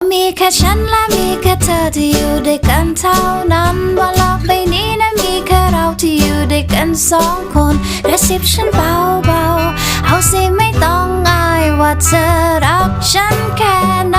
มีแค่ฉันและมีแค่เธอที่อยู่ด้วยกันเท่านั้นบนโลกใบนี้นะมีแค่เราที่อยู่ด้วยกันสองคนกระซิบฉันเบาๆเอาสิไม่ต้องอายว่าเธอรักฉันแค่ไหน